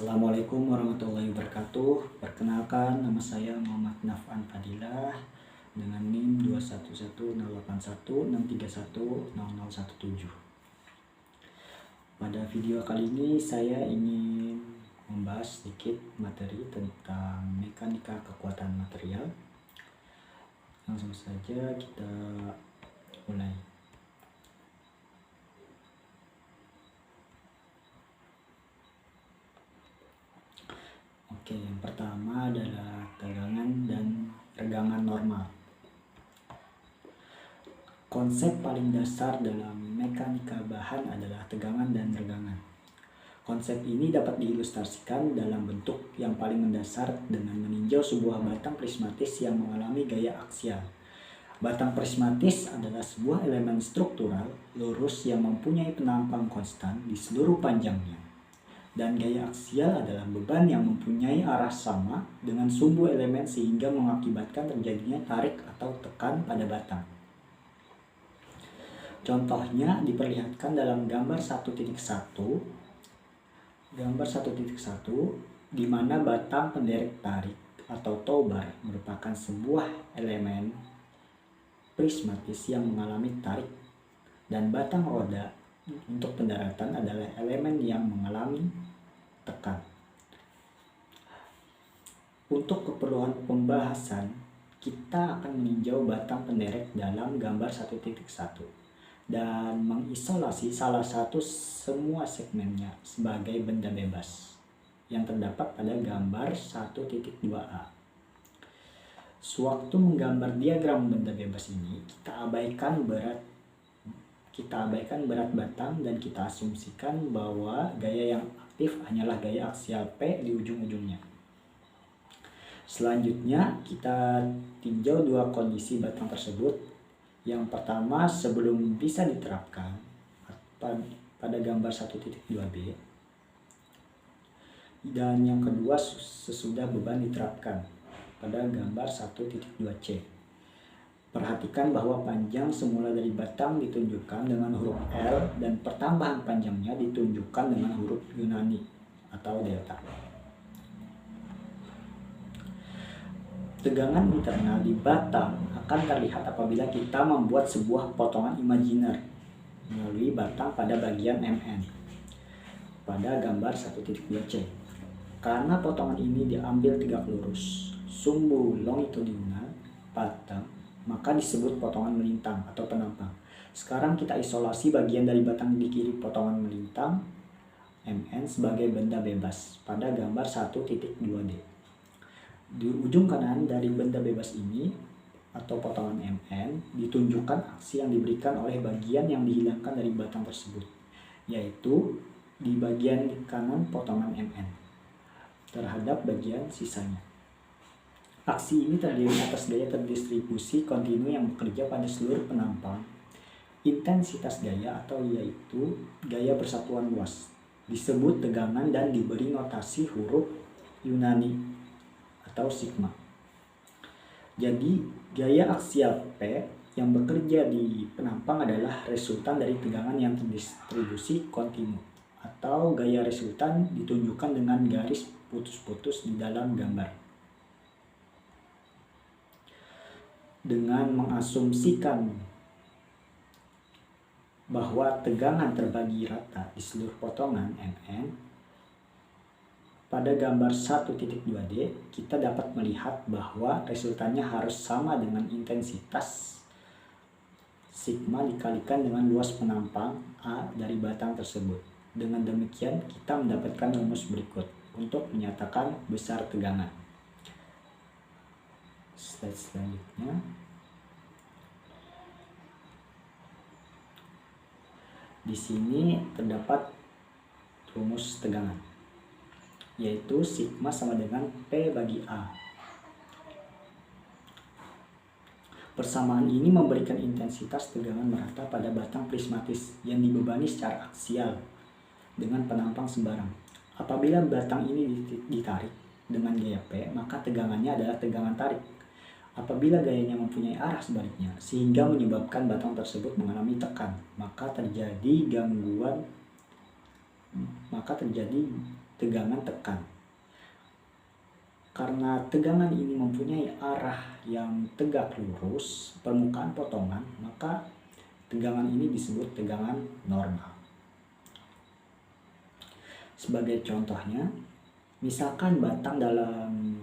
Assalamualaikum warahmatullahi wabarakatuh. Perkenalkan, nama saya Muhammad Naf'an Fadilah dengan NIM 2110816310017. Pada video kali ini saya ingin membahas sedikit materi tentang mekanika kekuatan material. Langsung saja kita mulai. Oke, yang pertama adalah tegangan dan regangan normal. Konsep paling dasar dalam mekanika bahan adalah tegangan dan regangan. Konsep ini dapat diilustrasikan dalam bentuk yang paling mendasar dengan meninjau sebuah batang prismatis yang mengalami gaya aksial. Batang prismatis adalah sebuah elemen struktural lurus yang mempunyai penampang konstan di seluruh panjangnya. Dan gaya aksial adalah beban yang mempunyai arah sama dengan sumbu elemen sehingga mengakibatkan terjadinya tarik atau tekan pada batang. Contohnya diperlihatkan dalam gambar 1.1. Gambar 1.1 di mana batang penderek tarik atau towbar merupakan sebuah elemen prismatis yang mengalami tarik, dan batang roda untuk pendaratan adalah elemen yang mengalami tekan. Untuk keperluan pembahasan, kita akan meninjau batang penderek dalam gambar 1.1 dan mengisolasi salah satu semua segmennya sebagai benda bebas yang terdapat pada gambar 1.2a. Sewaktu menggambar diagram benda bebas ini, kita abaikan berat batang dan kita asumsikan bahwa gaya yang aktif hanyalah gaya aksial P di ujung-ujungnya. Selanjutnya kita tinjau dua kondisi batang tersebut. Yang pertama sebelum bisa diterapkan pada gambar 1.2b, dan yang kedua sesudah beban diterapkan pada gambar 1.2c. Perhatikan bahwa panjang semula dari batang ditunjukkan dengan huruf L dan pertambahan panjangnya ditunjukkan dengan huruf Yunani atau delta. Tegangan internal di batang akan terlihat apabila kita membuat sebuah potongan imajiner melalui batang pada bagian MN pada gambar 1.2c. Karena potongan ini diambil tegak lurus, sumbu longitudinal batang, maka disebut potongan melintang atau penampang. Sekarang kita isolasi bagian dari batang di kiri potongan melintang MN sebagai benda bebas pada gambar 1.2d. Di ujung kanan dari benda bebas ini atau potongan MN ditunjukkan aksi yang diberikan oleh bagian yang dihilangkan dari batang tersebut, yaitu di bagian kanan potongan MN terhadap bagian sisanya. Aksi ini terdiri atas gaya terdistribusi kontinu yang bekerja pada seluruh penampang. Intensitas gaya atau yaitu gaya persatuan luas disebut tegangan dan diberi notasi huruf Yunani atau sigma. Jadi gaya aksial P yang bekerja di penampang adalah resultan dari tegangan yang terdistribusi kontinu, atau gaya resultan ditunjukkan dengan garis putus-putus di dalam gambar. Dengan mengasumsikan bahwa tegangan terbagi rata di seluruh potongan MN, pada gambar 1.2d kita dapat melihat bahwa resultannya harus sama dengan intensitas sigma dikalikan dengan luas penampang A dari batang tersebut. Dengan demikian kita mendapatkan rumus berikut untuk menyatakan besar tegangan. Slide selanjutnya. Di sini terdapat rumus tegangan, yaitu sigma sama dengan P bagi A. Persamaan ini memberikan intensitas tegangan merata pada batang prismatis yang dibebani secara aksial dengan penampang sembarang. Apabila batang ini ditarik dengan gaya P, maka tegangannya adalah tegangan tarik. Apabila gayanya mempunyai arah sebaliknya sehingga menyebabkan batang tersebut mengalami tekan, maka terjadi tegangan tekan. Karena tegangan ini mempunyai arah yang tegak lurus permukaan potongan, maka tegangan ini disebut tegangan normal. Sebagai contohnya, misalkan batang dalam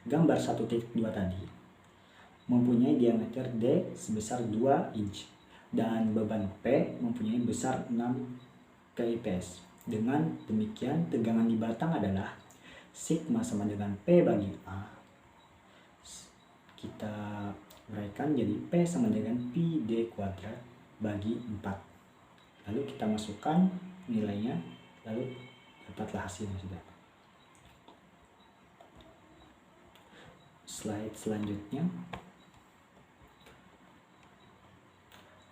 gambar 1.2 tadi mempunyai diameter D sebesar 2 inch dan beban P mempunyai besar 6 kPa. Dengan demikian, tegangan di batang adalah sigma sama dengan P bagi A. Kita uraikan jadi P sama dengan pi D kuadrat bagi 4. Lalu kita masukkan nilainya, lalu dapatlah hasilnya sudah. Slide selanjutnya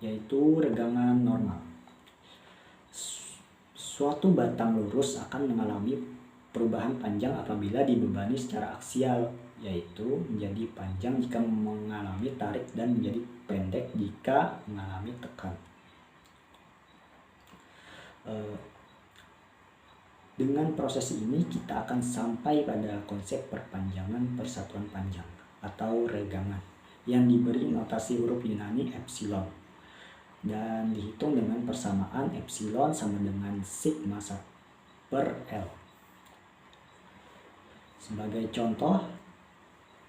yaitu regangan normal. Suatu batang lurus akan mengalami perubahan panjang apabila dibebani secara aksial, yaitu menjadi panjang jika mengalami tarik dan menjadi pendek jika mengalami tekan. Dengan proses ini kita akan sampai pada konsep perpanjangan persatuan panjang atau regangan yang diberi notasi huruf Yunani epsilon dan dihitung dengan persamaan epsilon sama dengan sigma per L. Sebagai contoh,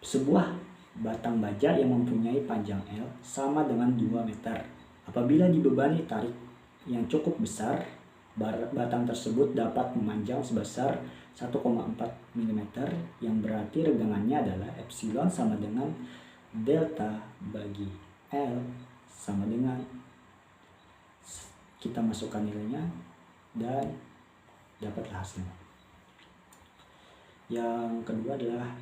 sebuah batang baja yang mempunyai panjang L sama dengan 2 meter. Apabila dibebani tarik yang cukup besar, batang tersebut dapat memanjang sebesar 1,4 mm yang berarti regangannya adalah epsilon sama dengan delta bagi L sama dengan, kita masukkan nilainya dan dapatlah hasilnya. Yang kedua adalah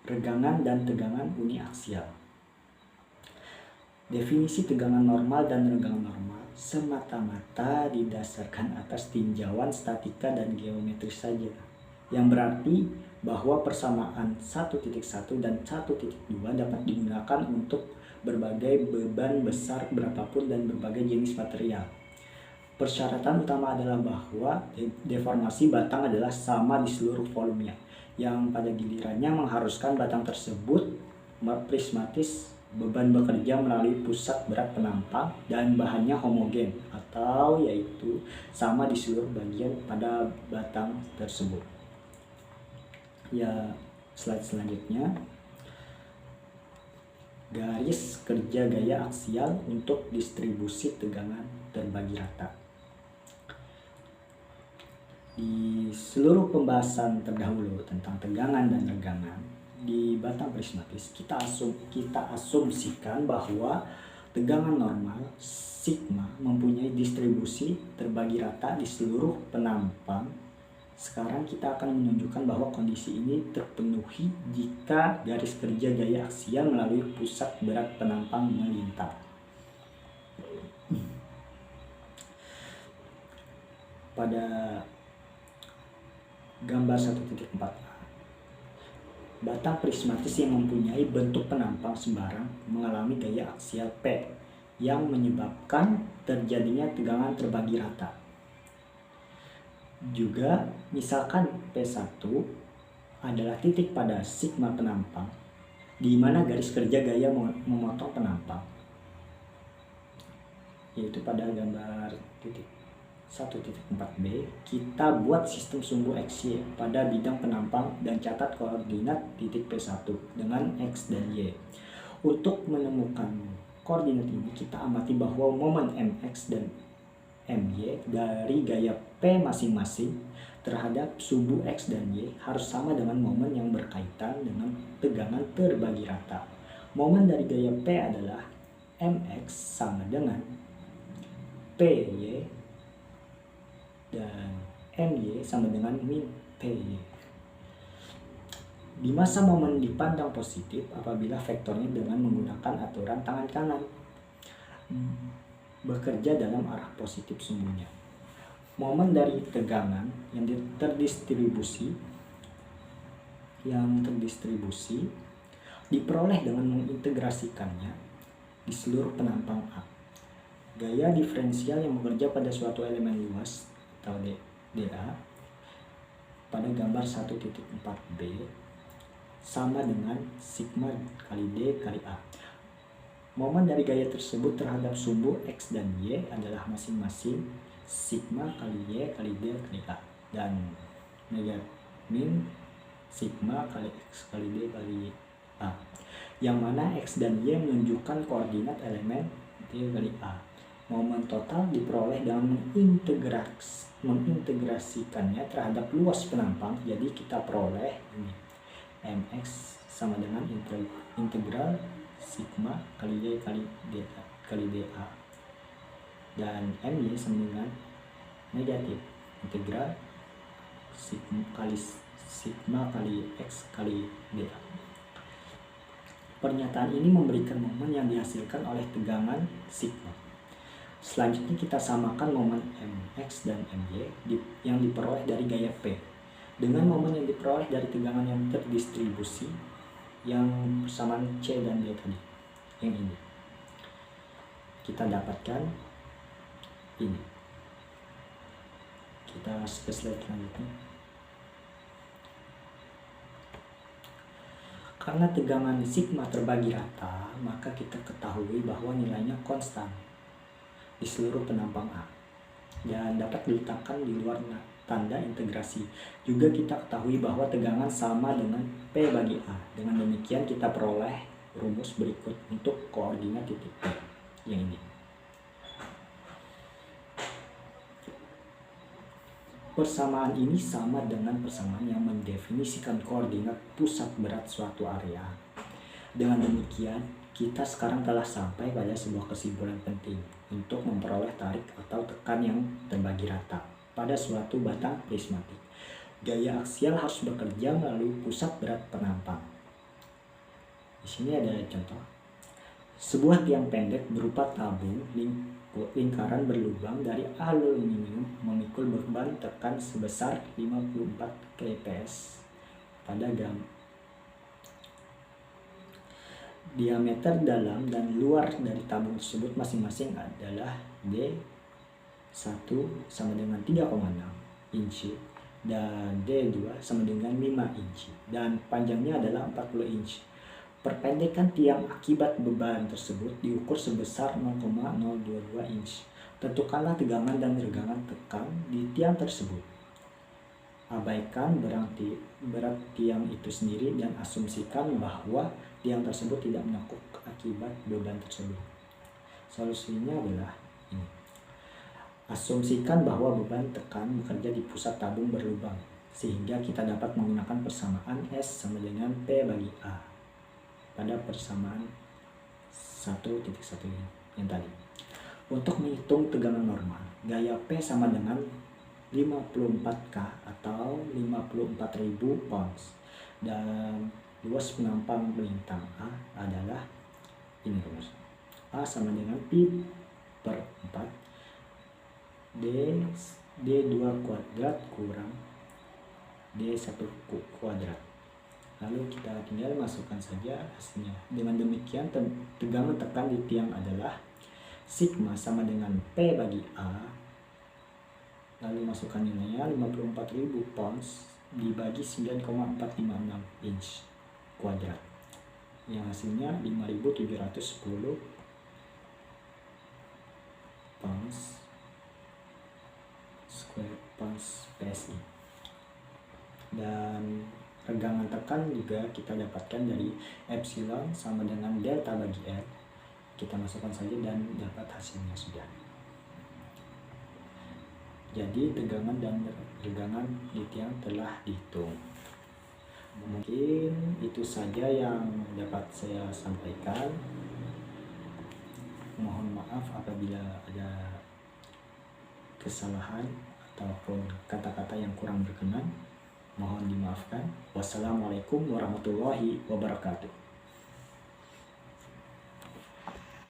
regangan dan tegangan uniaksial. Definisi tegangan normal dan regangan normal semata-mata didasarkan atas tinjauan statika dan geometris saja, yang berarti bahwa persamaan 1.1 dan 1.2 dapat digunakan untuk berbagai beban besar berapapun dan berbagai jenis material. Persyaratan utama adalah bahwa deformasi batang adalah sama di seluruh volumenya, yang pada gilirannya mengharuskan batang tersebut prismatis, beban bekerja melalui pusat berat penampang, dan bahannya homogen atau yaitu sama di seluruh bagian pada batang tersebut. Ya, slide selanjutnya. Garis kerja gaya aksial untuk distribusi tegangan terbagi rata. Di seluruh pembahasan terdahulu tentang tegangan dan regangan di batang prismatis, kita asumsikan bahwa tegangan normal sigma mempunyai distribusi terbagi rata di seluruh penampang. Sekarang kita akan menunjukkan bahwa kondisi ini terpenuhi jika garis kerja gaya aksial melalui pusat berat penampang melintang. Pada gambar 1.4a, batang prismatis yang mempunyai bentuk penampang sembarang mengalami gaya aksial P yang menyebabkan terjadinya tegangan terbagi rata. Juga misalkan P1 adalah titik pada sigma penampang di mana garis kerja gaya memotong penampang, yaitu pada gambar 1.4b, kita buat sistem sumbu XY pada bidang penampang dan catat koordinat titik P1 dengan X dan Y. Untuk menemukan koordinat ini, kita amati bahwa momen MX dan MY dari gaya P masing-masing terhadap sumbu X dan Y harus sama dengan momen yang berkaitan dengan tegangan terbagi rata. Momen dari gaya P adalah MX sama dengan PY dan MY sama dengan min PY. Di masa momen dipandang positif apabila vektornya dengan menggunakan aturan tangan kanan bekerja dalam arah positif sumbunya. Momen dari tegangan yang terdistribusi diperoleh dengan mengintegrasikannya di seluruh penampang A. Gaya diferensial yang bekerja pada suatu elemen luas atau DA pada gambar 1.4b sama dengan sigma kali D kali A. Momen dari gaya tersebut terhadap sumbu X dan Y adalah masing-masing sigma kali Y kali D kali A, dan min sigma kali X kali D kali A, yang mana X dan Y menunjukkan koordinat elemen D kali A. Momen total diperoleh dengan mengintegrasikannya terhadap luas penampang. Jadi kita peroleh ini mx sama dengan integral sigma kali Y kali dA, dan my sama dengan negatif integral sigma kali X kali dA. Pernyataan ini memberikan momen yang dihasilkan oleh tegangan sigma. Selanjutnya kita samakan momen mx dan my yang diperoleh dari gaya P dengan momen yang diperoleh dari tegangan yang terdistribusi yang persamaan C dan D tadi, yang ini. Kita dapatkan ini. Kita ke slide selanjutnya. Karena tegangan sigma terbagi rata, maka kita ketahui bahwa nilainya konstan di seluruh penampang A dan dapat diletakkan di luar tanda integrasi. Juga kita ketahui bahwa tegangan sama dengan P bagi A. Dengan demikian kita peroleh rumus berikut untuk koordinat titik P, yang ini. Persamaan ini sama dengan persamaan yang mendefinisikan koordinat pusat berat suatu area. Dengan demikian, kita sekarang telah sampai pada sebuah kesimpulan penting untuk memperoleh tarik atau tekan yang terbagi rata pada suatu batang prismatik. Gaya aksial harus bekerja melalui pusat berat penampang. Di sini ada contoh. Sebuah tiang pendek berupa tabung lingkaran berlubang dari aluminium memikul beban tekan sebesar 54 kPa pada diameter dalam dan luar dari tabung tersebut masing-masing adalah D1 sama dengan 3,6 inci dan D2 sama dengan 5 inci dan panjangnya adalah 40 inci. Perpendekan tiang akibat beban tersebut diukur sebesar 0,022 inci. Tentukanlah tegangan dan regangan tekan di tiang tersebut. Abaikan berat tiang itu sendiri dan asumsikan bahwa tiang tersebut tidak menekuk akibat beban tersebut. Solusinya adalah ini. Asumsikan bahwa beban tekan bekerja di pusat tabung berlubang, sehingga kita dapat menggunakan persamaan S sama dengan P bagi A pada persamaan 1.1 yang tadi. Untuk menghitung tegangan normal, gaya P sama dengan 54K atau 54.000 pounds, dan luas penampang bintang A adalah ini rumus. A sama dengan pi per 4 D2 kuadrat kurang D1 kuadrat. Lalu kita tinggal masukkan saja hasilnya. Dengan demikian tegangan tekan di tiang adalah sigma sama dengan P bagi A, lalu masukkan nilainya 54.000 pounds dibagi 9,456 inch kuadrat, yang hasilnya 5.710 pounds square pounds PSI. Dan regangan tekan juga kita dapatkan dari epsilon sama dengan delta bagi R. Kita masukkan saja dan dapat hasilnya sudah. Jadi tegangan dan regangan di tiang telah dihitung. Mungkin itu saja yang dapat saya sampaikan. Mohon maaf apabila ada kesalahan ataupun kata-kata yang kurang berkenan. Mohon dimaafkan. Wassalamualaikum warahmatullahi wabarakatuh.